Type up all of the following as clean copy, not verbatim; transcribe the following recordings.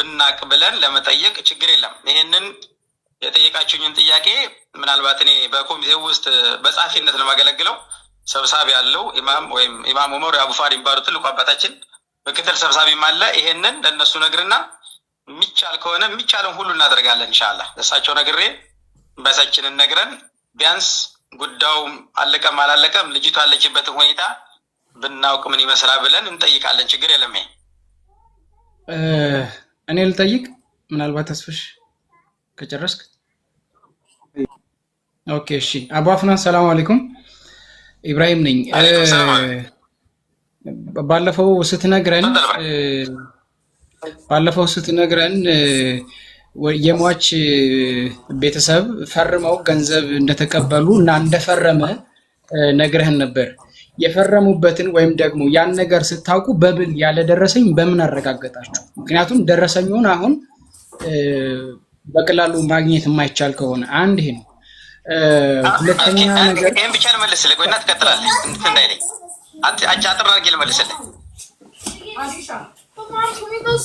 ብናቅ ብለን ለመጠየቅ ችግር የለም። ይሄንን የጠየቃችሁኝን ጥያቄ ምናልባት እኔ በኮሚቴው ውስጥ በጻፊነት ነው የማገለግለው። ሰብሳቢ ያለው ኢማም ወይም ኢማም ዑመር አቡፋር የሚባሉ ትልቁ አባታችን ምክትል ሰብሳቢም አለ። ይሄንን ለነሱ ነግርና የሚቻል ከሆነ የሚቻለን ሁሉ እናደርጋለን ኢንሻአላህ። ለሳቸው ነግሬ በሳችንን ነግረን ቢያንስ ጉዳዩ አለቀም አላለቀም ልጅቷ ያለችበትን ሁኔታ ብናውቅ ምን ይመስላል ብለን እንጠይቃለን። ችግር የለም። እኔ ልጠይቅ ምናልባት ተስፍሽ ከጨረስክ። ኦኬ እሺ። አቡ አፍናን ሰላም አለይኩም። ኢብራሂም ነኝ። ባለፈው ስትነግረን የሟች ቤተሰብ ፈርመው ገንዘብ እንደተቀበሉ እና እንደፈረመ ነግረህን ነበር። የፈረሙበትን ወይም ደግሞ ያን ነገር ስታውቁ በምን ያለደረሰኝ በምን አረጋገጣችሁ? ምክንያቱም ደረሰኙን አሁን በቀላሉ ማግኘት የማይቻል ከሆነ አንድ ይሄ ነው። ሁለተኛ ነገር ይሄን ብቻ ልመልስልህ፣ ቆይና ትቀጥላለህ። እንትን እንዳይለኝ አጫጥር አድርጌ ልመልስልህ።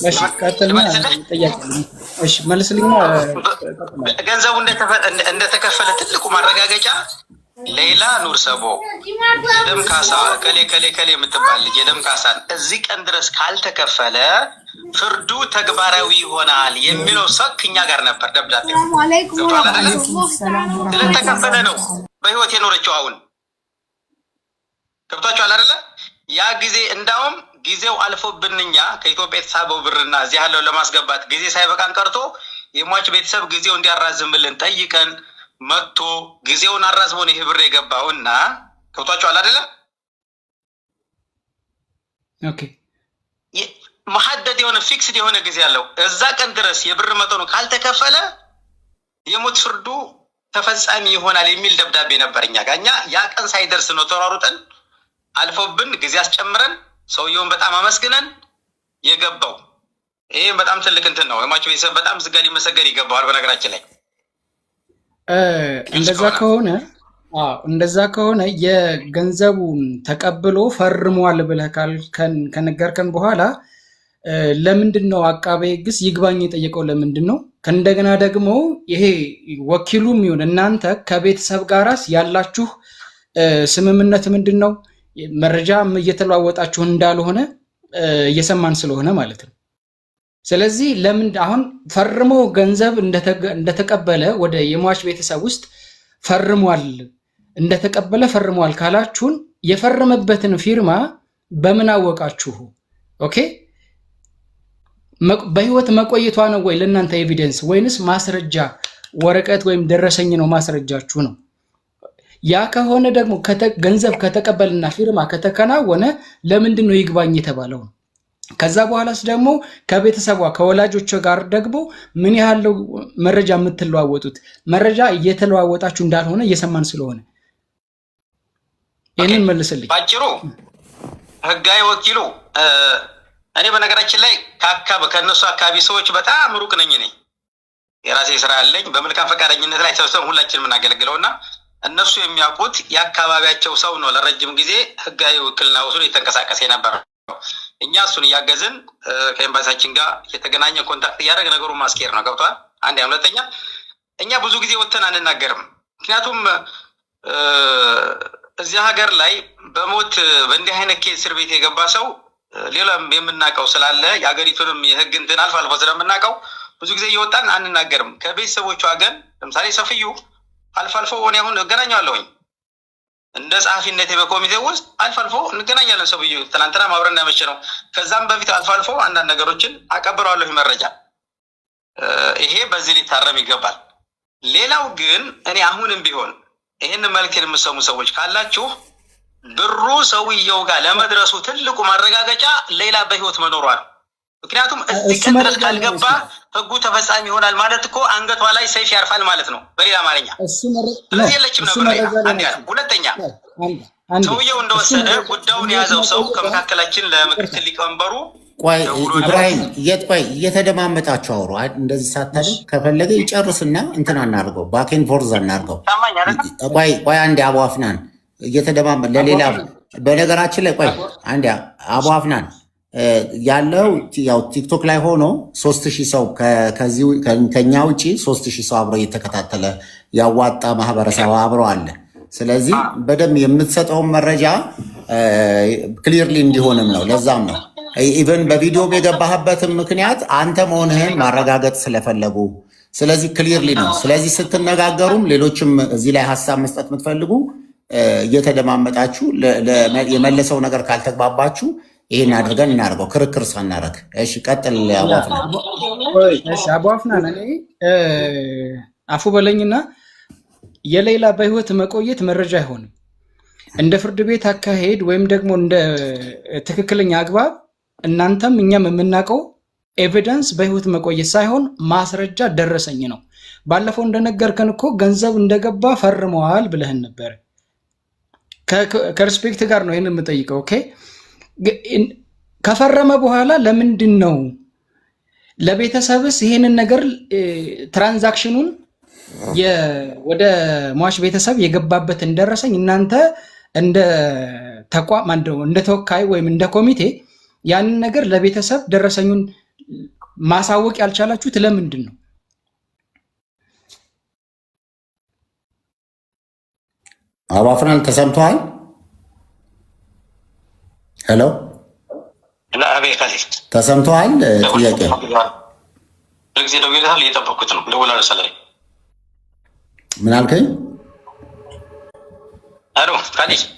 እሺ ቀጥልና ጥያቄ እሺ መልስልኝ። ገንዘቡ እንደተከፈለ ትልቁ ማረጋገጫ ሌላ ኑር ሰቦ የደም ካሳ ከሌ የምትባል ልጅ የደም ካሳን እዚህ ቀን ድረስ ካልተከፈለ ፍርዱ ተግባራዊ ይሆናል የሚለው ሰክ እኛ ጋር ነበር። ደብዳቤ ስለተከፈለ ነው በህይወት የኖረችው። አሁን ገብቷችኋል አይደለ? ያ ጊዜ እንዳውም ጊዜው አልፎብንኛ ከኢትዮጵያ የተሳበው ብርና እዚህ ያለው ለማስገባት ጊዜ ሳይበቃን ቀርቶ የሟች ቤተሰብ ጊዜው እንዲያራዝምልን ጠይቀን መጥቶ ጊዜውን አራዝሞ ነው ይሄ ብር የገባውና ገብቷችኋል አይደለ? ኦኬ መሐደድ የሆነ ፊክስድ የሆነ ጊዜ ያለው እዛ ቀን ድረስ የብር መጠኑ ካልተከፈለ የሞት ፍርዱ ተፈጻሚ ይሆናል የሚል ደብዳቤ ነበር እኛ ጋር። እኛ ያ ቀን ሳይደርስ ነው ተሯሩጠን አልፎብን ጊዜ አስጨምረን ሰውየውን በጣም አመስግነን የገባው። ይሄ በጣም ትልቅ እንትን ነው። የሟች ቤተሰብ በጣም ዝጋ ሊመሰገን ይገባዋል። በነገራችን ላይ እንደዛ ከሆነ የገንዘቡን ተቀብሎ ፈርሟል ብለህ ከነገርከን በኋላ ለምንድን ነው አቃቤ ሕግስ ይግባኝ የጠየቀው? ለምንድን ነው? ከእንደገና ደግሞ ይሄ ወኪሉም ይሁን እናንተ ከቤተሰብ ጋራስ ያላችሁ ስምምነት ምንድን ነው? መረጃ እየተለዋወጣችሁ እንዳልሆነ እየሰማን ስለሆነ ማለት ነው። ስለዚህ ለምን አሁን ፈርሞ ገንዘብ እንደተቀበለ ወደ የሟች ቤተሰብ ውስጥ ፈርሟል እንደተቀበለ ፈርሟል ካላችሁን የፈረመበትን ፊርማ በምን አወቃችሁ? ኦኬ በህይወት መቆየቷ ነው ወይ ለእናንተ ኤቪደንስ ወይንስ ማስረጃ ወረቀት ወይም ደረሰኝ ነው ማስረጃችሁ ነው? ያ ከሆነ ደግሞ ገንዘብ ከተቀበልና ፊርማ ከተከናወነ ለምንድን ነው ይግባኝ የተባለው? ከዛ በኋላስ ደግሞ ከቤተሰቧ ከወላጆቿ ጋር ደግሞ ምን ያህል መረጃ የምትለዋወጡት? መረጃ እየተለዋወጣችሁ እንዳልሆነ እየሰማን ስለሆነ ይህንን መልስልኝ ባጭሩ። ህጋዊ ወኪሉ እኔ በነገራችን ላይ ከእነሱ አካባቢ ሰዎች በጣም ሩቅ ነኝ። የራሴ ስራ ያለኝ በመልካም ፈቃደኝነት ላይ ሰብሰብ ሁላችን የምናገለግለውና እነሱ የሚያውቁት የአካባቢያቸው ሰው ነው። ለረጅም ጊዜ ህጋዊ ውክልና ወስዶ የተንቀሳቀሰ የነበረ እኛ እሱን እያገዝን ከኤምባሲያችን ጋር የተገናኘ ኮንታክት እያደረግ ነገሩን ማስኬር ነው። ገብቷል? አንድ ሁለተኛ እኛ ብዙ ጊዜ ወጥተን አንናገርም። ምክንያቱም እዚህ ሀገር ላይ በሞት በእንዲህ አይነት ኬስ እስር ቤት የገባ ሰው ሌላም የምናውቀው ስላለ የሀገሪቱንም የህግ እንትን አልፎ አልፎ ስለምናውቀው ብዙ ጊዜ እየወጣን አንናገርም። ከቤተሰቦቿ ግን ለምሳሌ ሰፍዩ አልፎ አልፎ እኔ አሁን እገናኛለሁኝ እንደ ጸሐፊነቴ በኮሚቴ ውስጥ አልፎ አልፎ እንገናኛለን። ሰውዬ ትናንትና ማብረን ያመቸ ነው። ከዛም በፊት አልፎ አልፎ አንዳንድ ነገሮችን አቀብረዋለሁ መረጃ። ይሄ በዚህ ሊታረም ይገባል። ሌላው ግን እኔ አሁንም ቢሆን ይህን መልዕክት የምትሰሙ ሰዎች ካላችሁ ብሩ ሰውየው ጋር ለመድረሱ ትልቁ ማረጋገጫ ሌላ በህይወት መኖሯ ነው። ምክንያቱም እዚህ ቀን ድረስ ካልገባ ህጉ ተፈጻሚ ይሆናል ማለት እኮ አንገቷ ላይ ሰይፍ ያርፋል ማለት ነው በሌላ አማርኛ። ስለዚህ የለችም ነበር አንድ ያለው። ሁለተኛ ሰውየው እንደወሰደ ጉዳዩን የያዘው ሰው ከመካከላችን ለምክትል ሊቀመንበሩ ቆይ ኢብራሂም እየተደማመጣችሁ አውሩ። እንደዚህ ሳታል ከፈለገ ይጨርስና እንትን አናርገው፣ ባኬን ፎርዝ አናርገው። ቆይ አንዴ አቡ አፍናን እየተደማመጥ ለሌላ በነገራችን ላይ ቆይ አንዴ አቡ አፍናን ያለው ያው ቲክቶክ ላይ ሆኖ 3000 ሰው ከኛ ውጪ 3000 ሰው አብሮ እየተከታተለ ያዋጣ ማህበረሰብ አብሮ አለ። ስለዚህ በደንብ የምትሰጠውን መረጃ ክሊርሊ እንዲሆንም ነው። ለዛም ነው ኢቨን በቪዲዮ የገባህበትም ምክንያት አንተ መሆንህን ማረጋገጥ ስለፈለጉ፣ ስለዚህ ክሊርሊ ነው። ስለዚህ ስትነጋገሩም ሌሎችም እዚህ ላይ ሀሳብ መስጠት የምትፈልጉ እየተደማመጣችሁ የመለሰው ነገር ካልተግባባችሁ ይሄን አድርገን እናደርገው ክርክር ሳናደርግ። እሺ ቀጥል አቧፍና። እሺ አቧፍና እኔ አፉ በለኝና የሌላ በህይወት መቆየት መረጃ አይሆንም። እንደ ፍርድ ቤት አካሄድ ወይም ደግሞ እንደ ትክክለኛ አግባብ እናንተም እኛም የምናውቀው ኤቪደንስ በህይወት መቆየት ሳይሆን ማስረጃ ደረሰኝ ነው። ባለፈው እንደነገርከን እኮ ገንዘብ እንደገባ ፈርመዋል ብለህን ነበር። ከሪስፔክት ጋር ነው ይህን የምጠይቀው። ኦኬ ከፈረመ በኋላ ለምንድን ነው ለቤተሰብስ ይሄንን ነገር ትራንዛክሽኑን ወደ ሟች ቤተሰብ የገባበትን ደረሰኝ እናንተ እንደ ተቋም እንደ ተወካይ ወይም እንደ ኮሚቴ ያንን ነገር ለቤተሰብ ደረሰኙን ማሳወቅ ያልቻላችሁት ለምንድን ነው? አቧፍናን ተሰምቷል? ሄሎ ተሰምቷል? ጥያቄ ጊዜ ደውዬልሃል፣ እየጠበኩት ነው። ደውላለሁ ሰላይ ምን አልከኝ?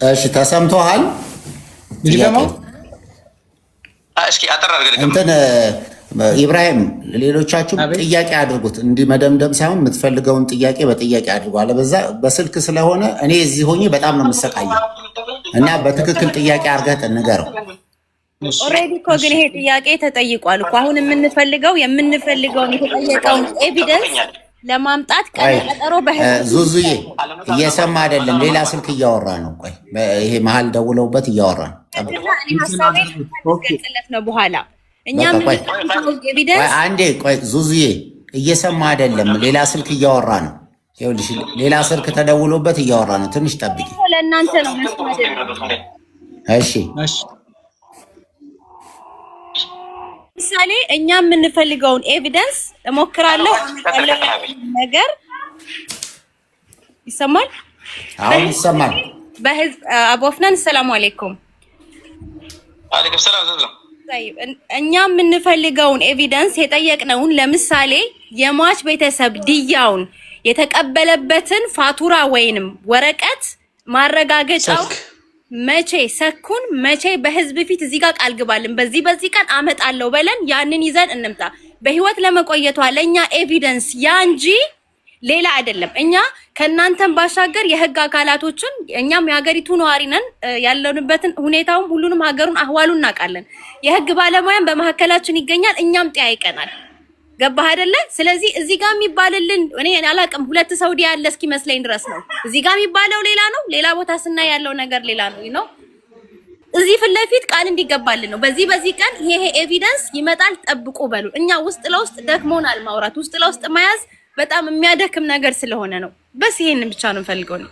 እሺ ተሰምቷል? እስኪ አጠር አድርገህ እንትን ኢብራሂም ሌሎቻችሁም ጥያቄ አድርጉት። እንዲህ መደምደም ሳይሆን የምትፈልገውን ጥያቄ በጥያቄ አድርጉ። አለበዛ በስልክ ስለሆነ እኔ እዚህ ሆኜ በጣም ነው የምሰቃየው እና በትክክል ጥያቄ አድርገህ ንገረው። ኦልሬዲ እኮ ግን ይሄ ጥያቄ ተጠይቋል እኮ። አሁን የምንፈልገውን የተጠየቀውን ኤቪደንስ ለማምጣት ቀጠሮ ዙዙዬ እየሰማ አይደለም፣ ሌላ ስልክ እያወራ ነው። ቆይ ይሄ መሀል ደውለውበት እያወራ ነው። ነው በኋላ እኛም አንዴ ቆይ ዙዙዬ እየሰማ አይደለም፣ ሌላ ስልክ እያወራ ነው። ይኸውልሽ ሌላ ስልክ ተደውሎበት እያወራ ነው። ትንሽ ጠብቂ። ለእናንተ ነው። እሺ ምሳሌ እኛ የምንፈልገውን ኤቪደንስ እሞክራለሁ ነገር ይሰማል? አሁን ይሰማል። በህዝብ አቧፍናን ሰላም አለይኩም። አለይኩም ሰላም። እኛ የምንፈልገውን ኤቪደንስ የጠየቅነውን ለምሳሌ የሟች ቤተሰብ ድያውን የተቀበለበትን ፋቱራ ወይንም ወረቀት ማረጋገጫው መቼ ሰኩን መቼ በህዝብ ፊት እዚህ ጋር ቃል ግባልን በዚህ ቀን አመጣለሁ በለን ያንን ይዘን እንምጣ። በህይወት ለመቆየቷ ለኛ ኤቪደንስ ያ እንጂ ሌላ አይደለም። እኛ ከናንተን ባሻገር የህግ አካላቶችን እኛም የሀገሪቱ ነዋሪ ነን፣ ያለንበትን ሁኔታውን ሁሉንም ሀገሩን አህዋሉን እናውቃለን። የህግ ባለሙያን በመካከላችን ይገኛል፣ እኛም ጠያይቀናል። ገባህ አይደለ? ስለዚህ እዚህ ጋር የሚባልልን እኔ አላውቅም፣ ሁለት ሳውዲ ያለ እስኪመስለኝ ድረስ ነው። እዚህ ጋር የሚባለው ሌላ ነው፣ ሌላ ቦታ ስናይ ያለው ነገር ሌላ ነው ነው። እዚህ ፊት ለፊት ቃል እንዲገባልን ነው። በዚህ ቀን ይሄ ኤቪደንስ ይመጣል ጠብቁ በሉ። እኛ ውስጥ ለውስጥ ደክሞናል ማውራት፣ ውስጥ ለውስጥ መያዝ በጣም የሚያደክም ነገር ስለሆነ ነው። በስ ይሄንን ብቻ ነው ፈልገው ነው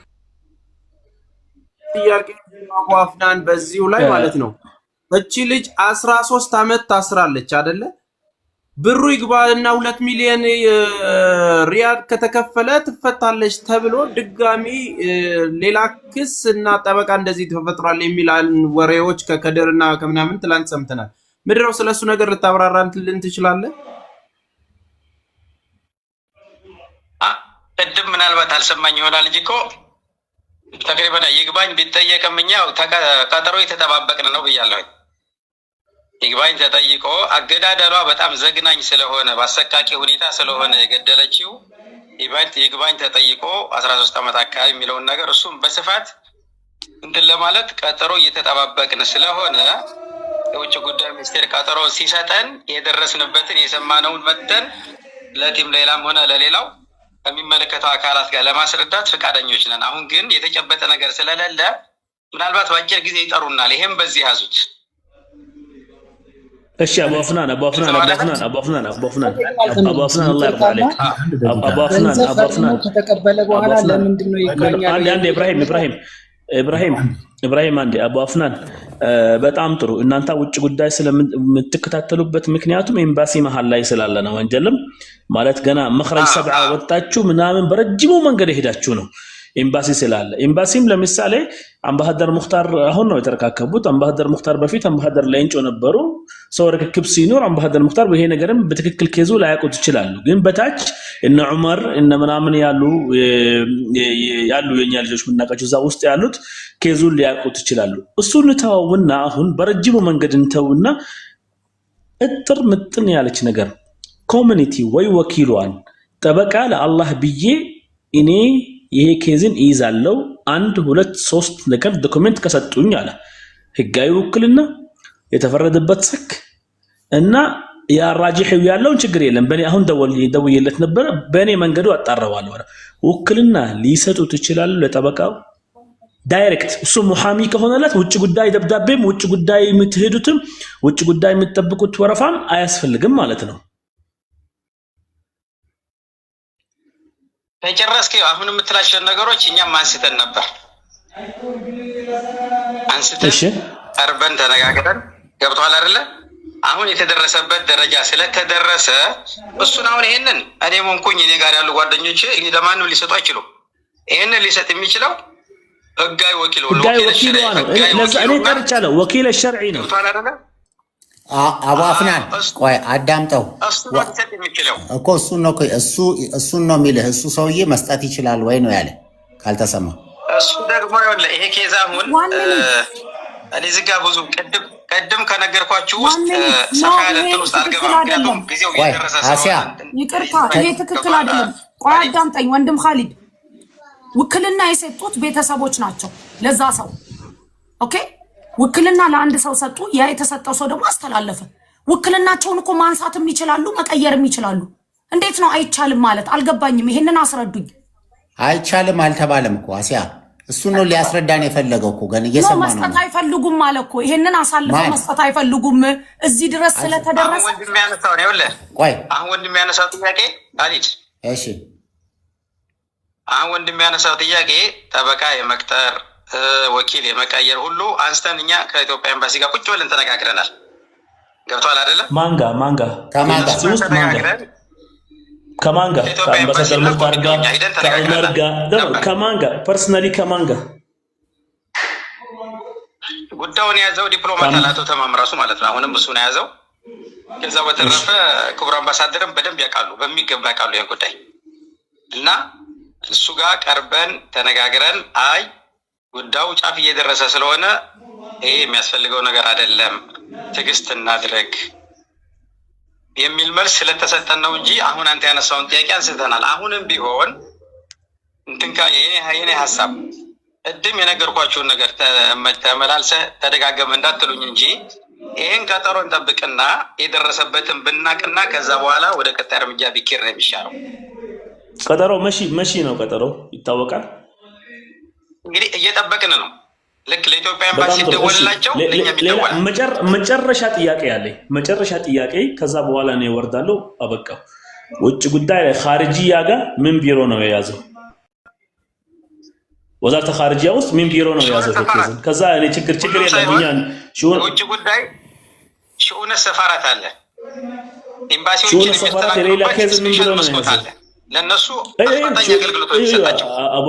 ጥያቄ አቧፍናን በዚሁ ላይ ማለት ነው። እቺ ልጅ 13 አመት ታስራለች አይደለ? ብሩ ይግባልና 2 ሚሊዮን ሪያል ከተከፈለ ትፈታለች ተብሎ ድጋሚ ሌላ ክስ እና ጠበቃ እንደዚህ ተፈጥሯል የሚል ወሬዎች ከከደርና ከምናምን ትላንት ሰምተናል። ምድረው ስለሱ ነገር ልታብራራልን ትችላለህ? ቅድም ምናልባት አልሰማኝ ይሆናል እንጂ እኮ ተቅሪበን ይግባኝ ቢጠየቅም እኛ ቀጠሮ የተጠባበቅን ነው ብያለሁ። ይግባኝ ተጠይቆ አገዳደሏ በጣም ዘግናኝ ስለሆነ በአሰቃቂ ሁኔታ ስለሆነ የገደለችው ይግባኝ ተጠይቆ 13 ዓመት አካባቢ የሚለውን ነገር እሱም በስፋት እንትን ለማለት ቀጠሮ እየተጠባበቅን ስለሆነ የውጭ ጉዳይ ሚኒስቴር ቀጠሮ ሲሰጠን የደረስንበትን የሰማነውን መተን ለቲም ሌላም ሆነ ለሌላው ከሚመለከተው አካላት ጋር ለማስረዳት ፈቃደኞች ነን። አሁን ግን የተጨበጠ ነገር ስለሌለ ምናልባት በአጭር ጊዜ ይጠሩናል። ይሄም በዚህ ያዙት። እሺ አቧፍናን አላህ ይርዳ አለይክ። አቧፍናን ከተቀበለ በኋላ ለምንድን ነው ይገኛል? አንድ ኢብራሂም ኢብራሂም አንዴ አቡ አፍናን በጣም ጥሩ እናንተ ውጭ ጉዳይ ስለምትከታተሉበት ምክንያቱም ኤምባሲ መሃል ላይ ስላለ ነው ወንጀልም ማለት ገና መخرج 7 ወጣችሁ ምናምን በረጅሙ መንገድ ሄዳችሁ ነው ኤምባሲ ስላለ ኤምባሲም ለምሳሌ አምባሳደር ሙክታር አሁን ነው የተረካከቡት አምባሳደር ሙክታር በፊት አምባሳደር ላይንጮ ነበሩ ሰው ረክክብ ሲኖር አምባሳደር ሙክታር በይሄ ነገርም በትክክል ኬዙ ላያቆት ይችላሉ ግን በታች እነ ዑመር እነ ምናምን ያሉ የኛ ልጆች ምናቃቸው እዛ ውስጥ ያሉት ኬዙን ሊያቆት ይችላሉ እሱን ተዋውና አሁን በረጅሙ መንገድ እንተውና እጥር ምጥን ያለች ነገር ኮሚኒቲ ወይ ወኪሏን ጠበቃ ለአላህ ብዬ እኔ ይሄ ኬዝን ይዛለው 1 2 3 ነገር ዶክመንት ከሰጡኝ አለ ህጋዊ ውክልና የተፈረደበት ስክ እና ያራጅህ ያለውን ችግር የለም በኔ አሁን ደውዬለት ነበር በኔ መንገዱ አጣራዋለሁ ውክልና ሊሰጡት ይችላል ለጠበቃው ዳይሬክት እሱ ሙሐሚ ከሆነለት ውጭ ጉዳይ ደብዳቤም ውጭ ጉዳይ የምትሄዱትም ውጭ ጉዳይ የምትጠብቁት ወረፋም አያስፈልግም ማለት ነው ተጨረስከ አሁን የምትላቸው ነገሮች እኛም አንስተን ነበር እሺ አርበን ተነጋግረን ገብቷል አይደለ አሁን የተደረሰበት ደረጃ ስለተደረሰ እሱን አሁን ይሄንን እኔ ሞንኩኝ እኔ ጋር ያሉ ጓደኞቼ ለማንም ሊሰጡ አይችሉ ይሄንን ሊሰጥ የሚችለው ህጋዊ ወኪል ነው ለዛ እኔ ጠርቻለሁ ወኪል الشرعي ነው ገብቷል አይደለ አቡ አፍናን ቆይ አዳምጠው እኮ እሱን ነው የሚልህ እሱ ሰውዬ መስጠት ይችላል ወይ ነው ያለ ካልተሰማ እሱ ደግሞ ይሄ ኬዝ አሁን እኔ ዝጋ ብዙ ቀድም ከነገርኳችሁ ውስጥ ሰፋ ያለ እንትን ውስጥ አልገባም ምክንያቱም ጊዜው እየደረሰ ስለሆነ ይቅርታ ይሄ ትክክል አይደለም ቆይ አዳምጠኝ ወንድም ኻሊድ ውክልና የሰጡት ቤተሰቦች ናቸው ለዛ ሰው ኦኬ ውክልና ለአንድ ሰው ሰጡ ያ የተሰጠው ሰው ደግሞ አስተላለፈ ውክልናቸውን እኮ ማንሳትም ይችላሉ መቀየርም ይችላሉ እንዴት ነው አይቻልም ማለት አልገባኝም ይሄንን አስረዱኝ አይቻልም አልተባለም እኮ አሲያ እሱ ነው ሊያስረዳን የፈለገው እኮ ገን እየሰማ ነው መስጠት አይፈልጉም ማለት እኮ ይሄንን አሳልፈው መስጠት አይፈልጉም እዚህ ድረስ ስለተደረሰ ወንድም ያነሳው ነው ይወለ ቆይ አሁን ወንድም ያነሳው ጥያቄ አሊት እሺ አሁን ወንድም ያነሳው ጥያቄ ጠበቃ የመቅጠር ወኪል የመቀየር ሁሉ አንስተን እኛ ከኢትዮጵያ ኤምባሲ ጋር ቁጭ ብለን ተነጋግረናል ገብቷል አይደለ ማንጋ ከማንጋ ከአምባሳደር ሙክታር ጋር ከዑመር ጋር ከማንጋ ፐርሰናሊ ከማንጋ ጉዳዩን ያዘው ዲፕሎማት አላቶ ተማምራሱ ማለት ነው አሁንም እሱ ነው ያዘው ከዛ በተረፈ ክቡር አምባሳደርም በደንብ ያውቃሉ በሚገባ ያውቃሉ ይሄን ጉዳይ እና እሱ ጋር ቀርበን ተነጋግረን አይ ጉዳዩ ጫፍ እየደረሰ ስለሆነ ይሄ የሚያስፈልገው ነገር አይደለም ትግስት እናድርግ የሚል መልስ ስለተሰጠን ነው እንጂ አሁን አንተ ያነሳውን ጥያቄ አንስተናል አሁንም ቢሆን እንተንካ የኔ ሐሳብ እድም የነገርኳችሁን ነገር ተመላልሰ ተደጋገመ እንዳትሉኝ እንጂ ይሄን ቀጠሮ እንጠብቅና የደረሰበትን ብናቅና ከዛ በኋላ ወደ ቀጣይ እርምጃ ቢኬር ነው የሚሻለው ቀጠሮ መሺ ነው ቀጠሮ ይታወቃል እንግዲህ እየጠበቅን ነው ልክ ለኢትዮጵያ ኤምባሲ ደወልላቸው ለኛ ቢደወል መጨረሻ ጥያቄ ከዛ በኋላ ነው ይወርዳለው አበቃው ውጭ ጉዳይ ላይ ኻርጂያ ጋር ምን ቢሮ ነው የያዘው ወዛተ ኻርጂያ ውስጥ ምን ቢሮ ነው የያዘው ከዛ እኔ ችግር የለም ውጭ ጉዳይ ሹኡነ ሰፋራት አለ ኤምባሲዎችን የሚያስተናግዱበት ሌላ ኬዝ ምን ቢሮ ነው የያዘው ለነሱ አስፈላጊ አገልግሎቶች ይሰጣቸው አቡ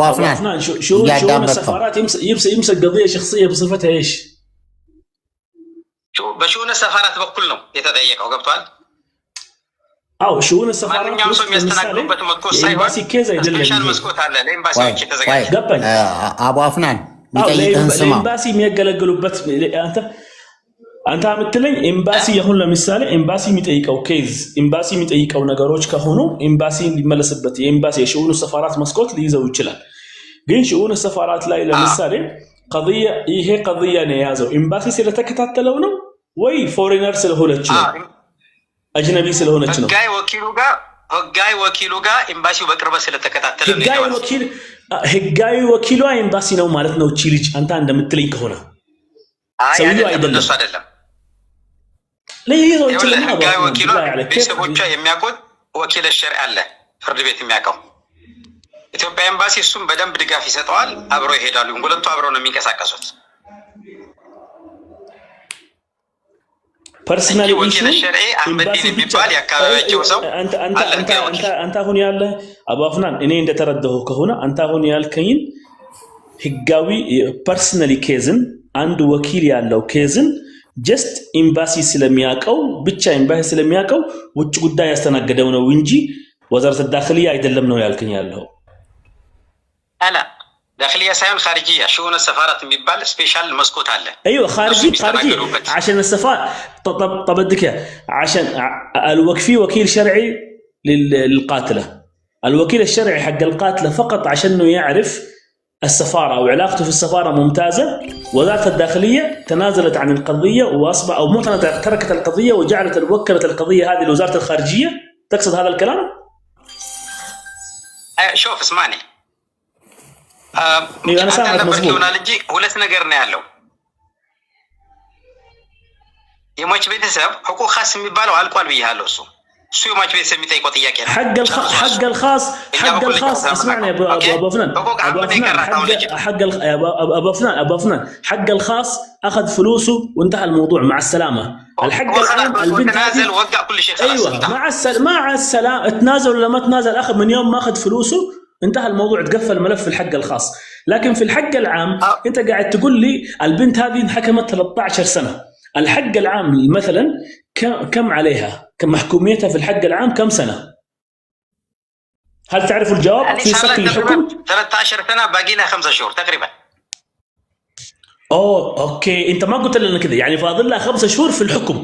አፍናን شؤون السفارات يمسك قضيه شخصيه بصفتها ايش በሹኡነ ሰፋራት በኩል ነው የተጠየቀው ገብቷል شؤون السفارات ማንኛውም ሰው የሚያስተናግዱበት መስኮት ሳይሆን ስፔሻል መስኮት አለ ለኤምባሲዎች የተዘጋጀ ገባኝ አቡ አፍናን የሚጠይቅህን ስማ ኤምባሲ የሚያገለግሉበት አንተ አምጥለኝ ኤምባሲ ይሁን ለምሳሌ ኤምባሲ የሚጠይቀው ኬዝ ኤምባሲ የሚጠይቀው ነገሮች ከሆኑ ኤምባሲ ሊመለስበት የኤምባሲ የሽኡን ሰፋራት መስኮት ሊይዘው ይችላል ግን ሽኡን ሰፋራት ላይ ለምሳሌ ይሄ قضيه ነው ያዘው ኤምባሲ ስለተከታተለው ነው ወይ ፎሬነር ስለሆነች ነው አጅነቢ ስለሆነች ነው ህጋዊ ወኪሉ ጋር ኤምባሲው በቅርበት ስለተከታተለ ነው ህጋዊ ወኪሉ ኤምባሲ ነው ማለት ነው እቺ ልጅ አንተ እንደምትለኝ ከሆነ ሰውየው አይደለም ለይዞ ይችላል ህጋዊ ወኪሉ ቤተሰቦቿ የሚያውቁት ወኪል الشرع አለ ፍርድ ቤት የሚያውቀው ኢትዮጵያ ኤምባሲ እሱም በደንብ ድጋፍ ይሰጠዋል። አብረው ይሄዳሉ። ሁለቱ አብረው ነው የሚንቀሳቀሱት። ፐርሰናል ኢሹ ሸርዒ አህመዲን የሚባል ያካባቢያቸው ሰው አንተ አሁን ያለ አቡ አፍናን እኔ እንደተረዳሁ ከሆነ አንተ አሁን ያልከኝን ህጋዊ ፐርሰናሊ ኬዝን አንድ ወኪል ያለው ኬዝን ጀስት ኤምባሲ ስለሚያቀው ብቻ ኤምባሲ ስለሚያቀው ውጭ ጉዳይ ያስተናገደው ነው እንጂ ወዛረት الداخليه አይደለም ነው ያልከኝ ያለው አላ داخليه ሳይሆን خارجيه شؤون السفارات የሚባል ስፔሻል መስኮት አለ ايوه خارجي عشان السفاره طب بدك عشان الوكفي وكيل شرعي للقاتله الوكيل الشرعي حق القاتله فقط عشان انه يعرف السفاره وعلاقته في السفاره ممتازه وزاره الداخليه تنازلت عن القضيه واصبح او مو تركت القضيه وجعلت وكلت القضيه هذه لوزاره الخارجيه تقصد هذا الكلام؟ شوف اسمعني انا سامعك مظبوط ሁለት ነገር ነው ያለው የሟች ቤተሰብ حقوق خاص የሚባለው አልቋል ብያለሁ እሱ የሟች ቤተሰብ የሚጠይቀው ጥያቄ ነው حق الخاص اسمعني يا ابو فنان ابو فنان حق الخاص اخذ فلوسه وانتهى الموضوع مع السلامه الحق العام البنت تنازل وقع كل شيء خلاص ايوه مع السلامه تنازل ولا ما تنازل اخذ من يوم ما اخذ فلوسه انتهى الموضوع تقفل ملف الحق الخاص لكن في الحق العام انت قاعد تقول لي البنت هذه انحكمت 13 سنه الحق العام مثلا كم عليها كم محكوميتها في الحق العام كم سنه هل تعرف الجواب يعني في سقف الحكم 13 سنه باقي لها 5 شهور تقريبا اوكي انت ما قلت لنا كذا يعني فاضل لها 5 شهور في الحكم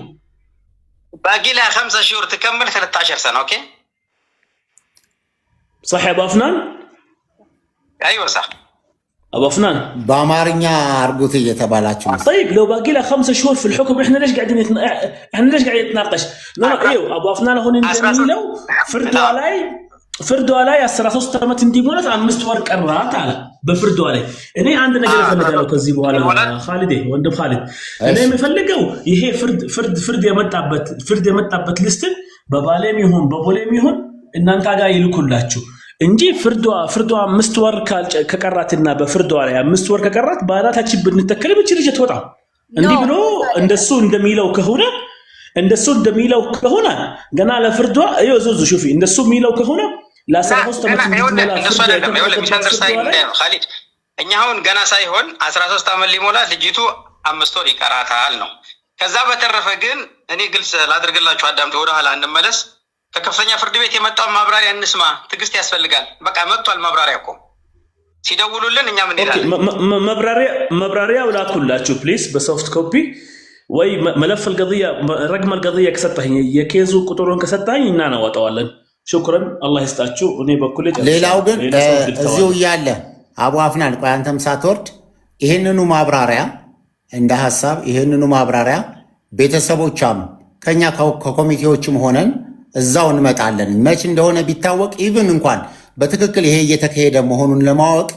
باقي لها 5 شهور تكمل 13 سنه اوكي صح يا ابو افنان ايوه صح ابو افنان በአማርኛ አርጉት እየተባላችሁ طيب لو باقي لها 5 شهور في الحكم احنا ليش قاعدين قاعدين نتناقش ايوه ابو افنان هون እንደሚለው ፍርዷ ላይ 13 ዓመት እንዲሞላት 5 ወር ቀራት አለ በፍርዷ ላይ እኔ አንድ ነገር እፈልጋለሁ ከዚህ በኋላ ኻሊድ ወንድም ኻሊድ እኔ የምፈልገው ይሄ ፍርድ የመጣበት ሊስትን በባሌም ይሁን በቦሌም ይሁን እናንተ ጋር ይልኩላችሁ እንጂ ፍርዷ 5 ወር ከቀራትና በፍርዷ ላይ 5 ወር ከቀራት ባላታችን ብንተከለ ብቻ ልጅ ተወጣ እንዲህ ብሎ እንደሱ እንደሚለው ከሆነ ገና ለፍርዷ ይወዘዙ ሹፊ እንደሱ የሚለው ከሆነ ለ13 ዓመት ኻሊድ እኛ አሁን ገና ሳይሆን 13 ዓመት ሊሞላ ልጅቱ 5 ወር ይቀራታል ነው ከዛ በተረፈ ግን እኔ ግልጽ ላድርግላችሁ አዳምጡ ወደ ኋላ እንመለስ ከከፍተኛ ፍርድ ቤት የመጣው ማብራሪያ እንስማ ትግስት ያስፈልጋል በቃ መጥቷል ማብራሪያ እኮ ሲደውሉልን እኛ ምን ይላል ማብራሪያ ወላኩላችሁ ፕሊዝ በሶፍት ኮፒ ወይ ملف القضيه رقم القضيه كسطኝ የኬዙ ቁጥሩን ከሰጣኝ እና እናወጣዋለን شكرا الله يستاچو እኔ በኩል ሌላው ግን እዚሁ ያለ አቡ አፍናን ቆይ አንተም ሳትወርድ ይሄንኑ ማብራሪያ እንደ ሐሳብ ይሄንኑ ማብራሪያ ቤተሰቦቻም ከኛ ከኮሚቴዎችም ሆነን እዛው እንመጣለን መች እንደሆነ ቢታወቅ ኢቭን እንኳን በትክክል ይሄ እየተካሄደ መሆኑን ለማወቅ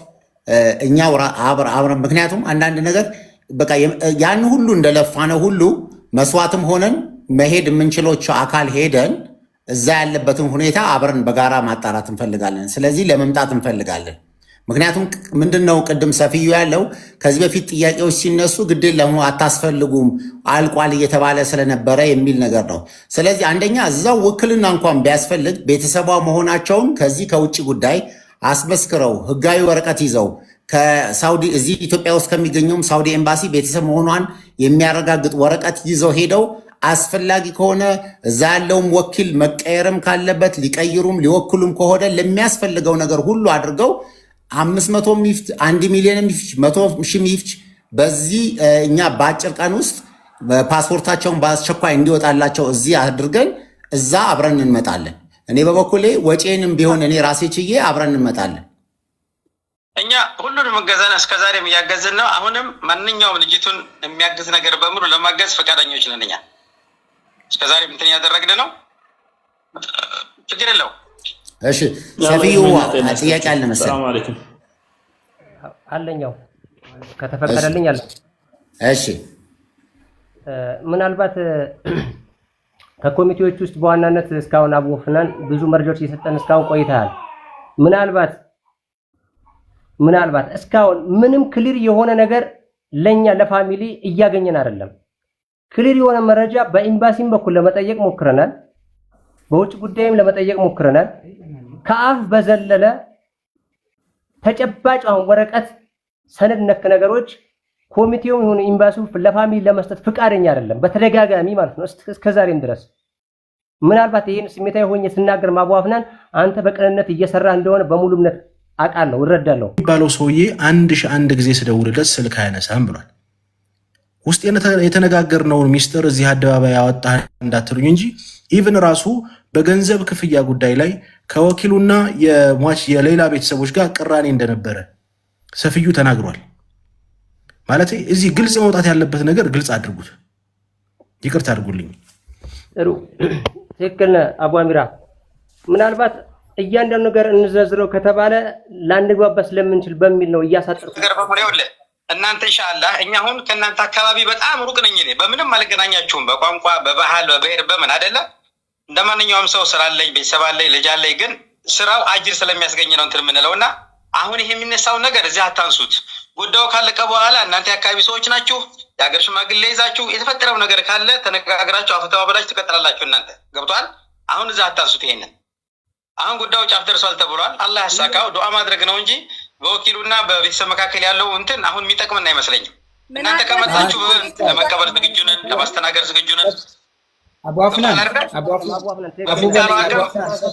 እኛው አብረን ምክንያቱም አንዳንድ ነገር በቃ ያን ሁሉ እንደለፋነ ሁሉ መስዋዕትም ሆነን መሄድ የምንችሎች አካል ሄደን እዛ ያለበትን ሁኔታ አብረን በጋራ ማጣራት እንፈልጋለን ስለዚህ ለመምጣት እንፈልጋለን ምክንያቱም ምንድነው ቅድም ሰፊዩ ያለው ከዚህ በፊት ጥያቄዎች ሲነሱ ግዴ ለሙ አታስፈልጉም አልቋል እየተባለ ስለነበረ የሚል ነገር ነው ስለዚህ አንደኛ እዛው ውክልና እንኳን ቢያስፈልግ ቤተሰቧ መሆናቸውን ከዚህ ከውጭ ጉዳይ አስመስክረው ህጋዊ ወረቀት ይዘው ከሳውዲ እዚህ ኢትዮጵያ ውስጥ ከሚገኘው ሳውዲ ኤምባሲ ቤተሰብ መሆኗን የሚያረጋግጥ ወረቀት ይዘው ሄደው አስፈላጊ ከሆነ እዛ ያለውም ወኪል መቀየርም ካለበት ሊቀይሩም ሊወክሉም ከሆነ ለሚያስፈልገው ነገር ሁሉ አድርገው 500 ሚፍት 1 ሚሊዮን ሚፍት 100 ሚፍት በዚህ እኛ በአጭር ቀን ውስጥ ፓስፖርታቸውን በአስቸኳይ እንዲወጣላቸው እዚህ አድርገን እዛ አብረን እንመጣለን እኔ በበኩሌ ወጪንም ቢሆን እኔ ራሴ ችዬ አብረን እንመጣለን እኛ ሁሉንም መገዛና እስከዛሬም ያገዝን ነው አሁንም ማንኛውም ልጅቱን የሚያግዝ ነገር በሙሉ ለማገዝ ፈቃደኞች ነን እኛ እስከዛሬም እንትን ያደረግን ነው ችግር የለው እሺ ሰፊዩ ጥያቄ አለ መሰለኝ ሰላም አለይኩም አለኛው ከተፈቀደልኝ አለ እሺ ምናልባት ከኮሚቴዎች ውስጥ በዋናነት እስካሁን አቡ ፍናን ብዙ መረጃዎች እየሰጠን እስካሁን ቆይተሃል ምናልባት ምናልባት እስካሁን ምንም ክሊር የሆነ ነገር ለኛ ለፋሚሊ እያገኘን አይደለም። ክሊር የሆነ መረጃ በኤምባሲም በኩል ለመጠየቅ ሞክረናል፣ በውጭ ጉዳይም ለመጠየቅ ሞክረናል። ከአፍ በዘለለ ተጨባጭ ወረቀት ሰነድ ነክ ነገሮች ኮሚቴው ይሁን ኤምባሲው ለፋሚሊ ለመስጠት ፍቃደኛ አይደለም፣ በተደጋጋሚ ማለት ነው እስከዛሬም ድረስ። ምናልባት ይሄን ስሜታዊ ሆኜ ስናገር አቡ አፍናን አንተ በቅንነት እየሰራ እንደሆነ በሙሉ እምነት አውቃለሁ እረዳለሁ። ባለው ሰውዬ 1001 ጊዜ ስደውልለት ስልክ አያነሳም ብሏል። ውስጥ የተነጋገርነውን ሚስጥር እዚህ አደባባይ ያወጣ እንዳትሉኝ እንጂ ኢቭን ራሱ በገንዘብ ክፍያ ጉዳይ ላይ ከወኪሉና የሟች የሌላ ቤተሰቦች ጋር ቅራኔ እንደነበረ ሰፊዩ ተናግሯል። ማለት እዚህ ግልጽ መውጣት ያለበት ነገር ግልጽ አድርጉት። ይቅርታ አድርጉልኝ። ጥሩ ትክክል አቡ አሚራ። ምናልባት እያንዳንዱ ነገር እንዘዝረው ከተባለ ላንግባባ ስለምንችል በሚል ነው እያሳጠርኩ ነገር በሙሉ እናንተ ኢንሻአላህ እኛ አሁን ከእናንተ አካባቢ በጣም ሩቅ ነኝ እኔ በምንም አልገናኛችሁም በቋንቋ በባህል በብሔር በምን አይደለ እንደማንኛውም ሰው ስራ አለኝ ቤተሰብ አለኝ ልጅ አለኝ ግን ስራው አጅር ስለሚያስገኝ ነው እንትን የምንለውና አሁን ይሄ የሚነሳው ነገር እዚህ አታንሱት ጉዳዩ ካለቀ በኋላ እናንተ የአካባቢ ሰዎች ናችሁ የሀገር ሽማግሌ ይዛችሁ የተፈጠረው ነገር ካለ ተነጋግራችሁ አፈተዋበላችሁ ትቀጥላላችሁ እናንተ ገብቷል አሁን እዚህ አታንሱት ይሄንን አሁን ጉዳዩ ጫፍ ደርሷል ተብሏል አላህ ያሳካው ዱዓ ማድረግ ነው እንጂ በወኪሉና በቤተሰብ መካከል ያለው እንትን አሁን የሚጠቅምና አይመስለኝም እናንተ ከመጣችሁ ለመቀበል ዝግጁ ነን ለማስተናገር ዝግጁ ነን አቡ አፍናን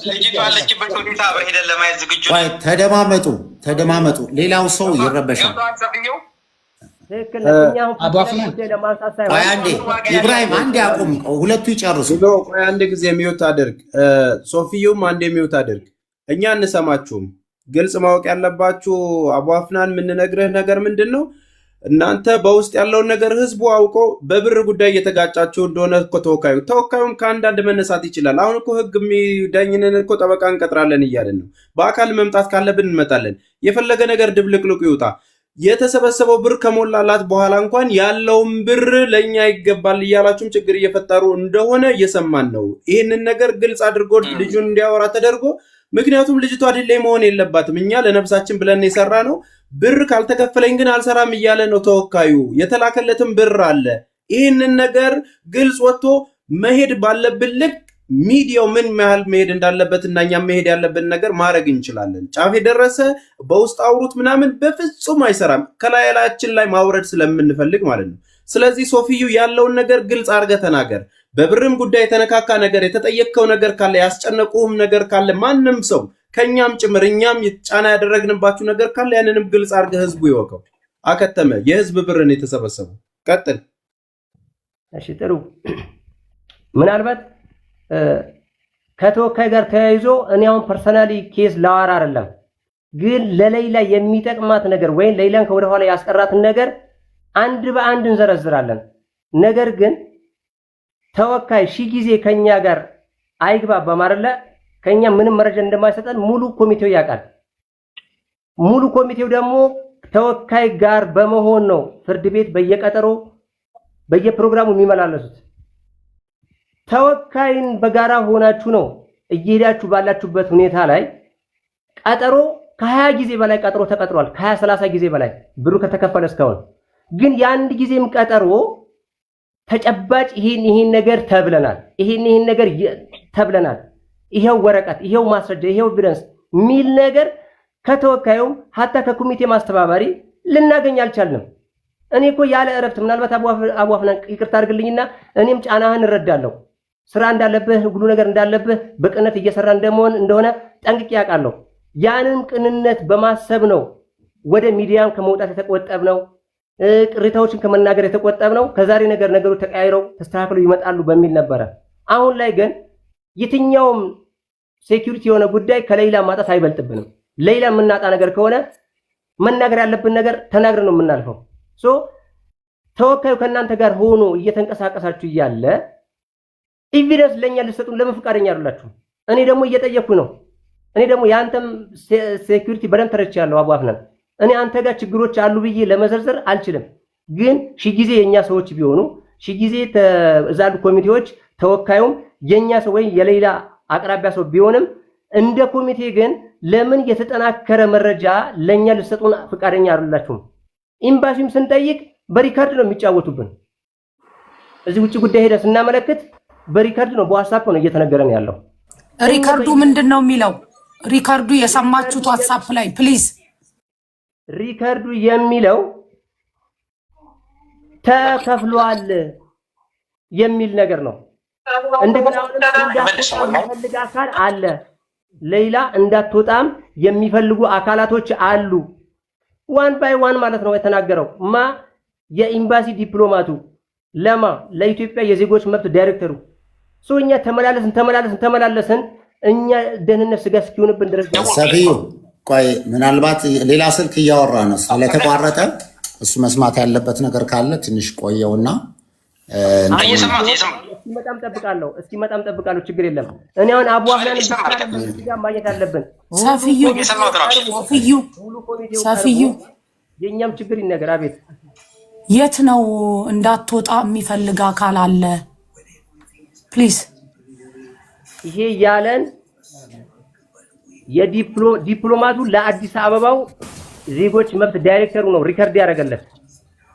ልጅቷ ያለችበት ሁኔታ በሄደን ለማየት ዝግጁ ነን ተደማመጡ ሌላው ሰው ይረበሻል አቡ አፍናን አንዴ ኢብራሂም አንዴ አቁም ሁለቱ ይጨርሱ ቆይ አንድ ጊዜ ሚውት አድርግ ሶፊዩም አንዴ ሚውት አድርግ እኛ እንሰማችሁም ግልጽ ማወቅ ያለባችሁ አቡ አፍናን የምንነግርህ ነገር ምንድነው እናንተ በውስጥ ያለውን ነገር ህዝቡ አውቆ በብር ጉዳይ እየተጋጫችሁ እንደሆነ እኮ ተወካዩም ከአንዳንድ መነሳት ይችላል አሁን እኮ ህግ የሚዳኝንን እኮ ጠበቃ እንቀጥራለን እያልን ነው በአካል መምጣት ካለብን እንመጣለን የፈለገ ነገር ድብልቅልቁ ይውጣ የተሰበሰበው ብር ከሞላላት በኋላ እንኳን ያለውን ብር ለኛ ይገባል እያላችሁም ችግር እየፈጠሩ እንደሆነ እየሰማን ነው ይሄንን ነገር ግልጽ አድርጎ ልጁን እንዲያወራ ተደርጎ ምክንያቱም ልጅቷ አይደለም መሆን የለባትም እኛ ለነፍሳችን ብለን የሰራ ነው ብር ካልተከፈለኝ ግን አልሰራም እያለ ነው ተወካዩ የተላከለትም ብር አለ ይሄንን ነገር ግልጽ ወጥቶ መሄድ ባለብን ልክ ሚዲያው ምን ያህል መሄድ እንዳለበትና እኛ መሄድ ያለብን ነገር ማድረግ እንችላለን ጫፍ የደረሰ በውስጥ አውሩት ምናምን በፍጹም አይሰራም ከላያችን ላይ ማውረድ ስለምንፈልግ ማለት ነው ስለዚህ ሶፊዩ ያለውን ነገር ግልጽ አድርገህ ተናገር በብርም ጉዳይ የተነካካ ነገር የተጠየቀው ነገር ካለ ያስጨነቁህም ነገር ካለ ማንንም ሰው ከኛም ጭምር እኛም ጫና ያደረግንባችሁ ነገር ካለ ያንንም ግልጽ አድርገህ ህዝቡ ይወቀው አከተመ የህዝብ ብርን የተሰበሰበው ቀጥል እሺ ጥሩ ምናልባት ከተወካይ ጋር ተያይዞ እኔ አሁን ፐርሰናሊ ኬዝ ላዋራ አይደለም ግን ለሌላ የሚጠቅማት ነገር ወይ ሌላን ከወደ ኋላ ያስቀራትን ነገር አንድ በአንድ እንዘረዝራለን ነገር ግን ተወካይ ሺ ጊዜ ከኛ ጋር አይግባባም አይደለ ከኛ ምንም መረጃ እንደማይሰጠን ሙሉ ኮሚቴው ያውቃል ሙሉ ኮሚቴው ደግሞ ተወካይ ጋር በመሆን ነው ፍርድ ቤት በየቀጠሮ በየፕሮግራሙ የሚመላለሱት ተወካይን በጋራ ሆናችሁ ነው እየሄዳችሁ ባላችሁበት ሁኔታ ላይ ቀጠሮ ከ20 ጊዜ በላይ ቀጠሮ ተቀጥሯል ከ20 30 ጊዜ በላይ ብሩ ከተከፈለ እስካሁን ግን የአንድ ጊዜም ቀጠሮ ተጨባጭ ይሄን ነገር ተብለናል ይሄን ነገር ተብለናል ይሄው ወረቀት ይሄው ማስረጃ ይሄው ኤቪደንስ ሚል ነገር ከተወካዩም hatta ከኮሚቴ ማስተባበሪ ልናገኝ አልቻልንም እኔ እኮ ያለ እረፍት ምናልባት አቡ አፍናን ይቅርታ አድርግልኝና እኔም ጫናህን እረዳለሁ ስራ እንዳለብህ ሁሉ ነገር እንዳለብህ በቅንነት እየሰራ እንደሆነ ጠንቅቄ ያውቃለሁ ያንን ቅንነት በማሰብ ነው ወደ ሚዲያም ከመውጣት የተቆጠብነው ቅሬታዎችን ከመናገር የተቆጠብነው ከዛሬ ነገሮች ተቀያይረው ተስተካክለው ይመጣሉ በሚል ነበር አሁን ላይ ግን የትኛውም ሴኩሪቲ የሆነ ጉዳይ ከሌላ ማጣት አይበልጥብንም ሌላ የምናጣ ነገር ከሆነ መናገር ያለብን ነገር ተናግረን ነው የምናልፈው ሶ ተወካዩ ከናንተ ጋር ሆኖ እየተንቀሳቀሳችሁ ይያለ ኤቪደንስ ለኛ ልሰጡን ለምን ፍቃደኛ አይደላችሁ እኔ ደግሞ እየጠየቅኩ ነው እኔ ደግሞ ያንተም ሴኩሪቲ በደም ተረቻለሁ አቡ አፍናን እኔ አንተ ጋር ችግሮች አሉ ብዬ ለመዘርዘር አልችልም ግን ሺ ጊዜ የኛ ሰዎች ቢሆኑ ሺ ጊዜ ተዛሉ ኮሚቴዎች ተወካዩም የኛ ሰው ወይ የሌላ አቅራቢያ ሰው ቢሆንም እንደ ኮሚቴ ግን ለምን የተጠናከረ መረጃ ለኛ ልሰጡን ፍቃደኛ አይደላችሁም? ኤምባሲም ስንጠይቅ በሪካርድ ነው የሚጫወቱብን። እዚህ ውጭ ጉዳይ ሄደ ስናመለክት በሪካርድ ነው በዋትስአፕ ነው እየተነገረን ያለው። ሪካርዱ ምንድነው የሚለው? ሪካርዱ የሰማችሁት ዋትስአፕ ላይ ፕሊዝ። ሪካርዱ የሚለው ተከፍሏል የሚል ነገር ነው። እንደገና የሚፈልግ አካል አለ፣ ሌላ እንዳትወጣም የሚፈልጉ አካላቶች አሉ። ዋን ባይ ዋን ማለት ነው የተናገረው። የኤምባሲ ዲፕሎማቱ ለማ ለኢትዮጵያ የዜጎች መብት ዳይሬክተሩ ሶኛ ተመላለስን እኛ ደህንነት ስጋት እስኪሆንብን ድረስ ሰፊዩ ቆይ፣ ምናልባት ሌላ ስልክ እያወራ ነው ስለተቋረጠ እሱ መስማት ያለበት ነገር ካለ ትንሽ ቆየውና እስኪመጣም ጠብቃለሁ። ችግር የለም። እኔ አሁን አቡ አህላን ጋር ማየት አለብን። ሰፊዩ የኛም ችግር ይነገር። አቤት የት ነው እንዳትወጣ የሚፈልግ አካል አለ? ፕሊዝ ይሄ ያለን የዲፕሎማቱ ለአዲስ አበባው ዜጎች መብት ዳይሬክተሩ ነው ሪከርድ ያደረገለት።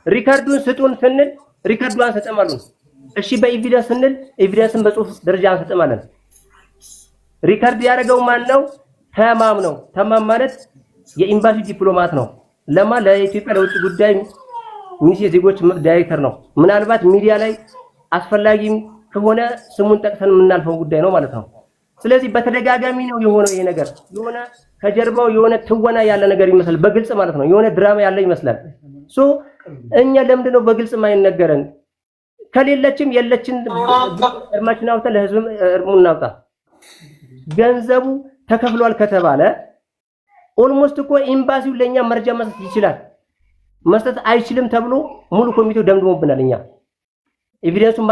ሪከርዱን ስጡን ስንል ሪከርዱን አንሰጥማሉን። እሺ በኤቪደንስ ስንል ኤቪደንስን በጽሁፍ ደረጃ አንሰጥማለን። ሪከርድ ያደረገው ማን ነው? ተማም ነው። ተማም ማለት የኤምባሲ ዲፕሎማት ነው። ለኢትዮጵያ ለውጭ ጉዳይ ሚኒስቴር ዜጎች መብት ዳይሬክተር ነው። ምናልባት ሚዲያ ላይ አስፈላጊም ከሆነ ስሙን ጠቅሰን የምናልፈው ጉዳይ ነው ማለት ነው። ስለዚህ በተደጋጋሚ ነው የሆነው ይሄ ነገር። የሆነ ከጀርባው የሆነ ትወና ያለ ነገር ይመስላል፣ በግልጽ ማለት ነው። የሆነ ድራማ ያለ ይመስላል። እኛ ለምንድን ነው በግልጽ ማይነገረን? ከሌለችም የለችን እርማችን አውጥተን ለህዝብ እርሙን እናውጣ። ገንዘቡ ተከፍሏል ከተባለ ኦልሞስት እኮ ኤምባሲው ለኛ መረጃ መስጠት ይችላል። መስጠት አይችልም ተብሎ ሙሉ ኮሚቴው ደምድሞብናል። እኛ ኤቪደንሱን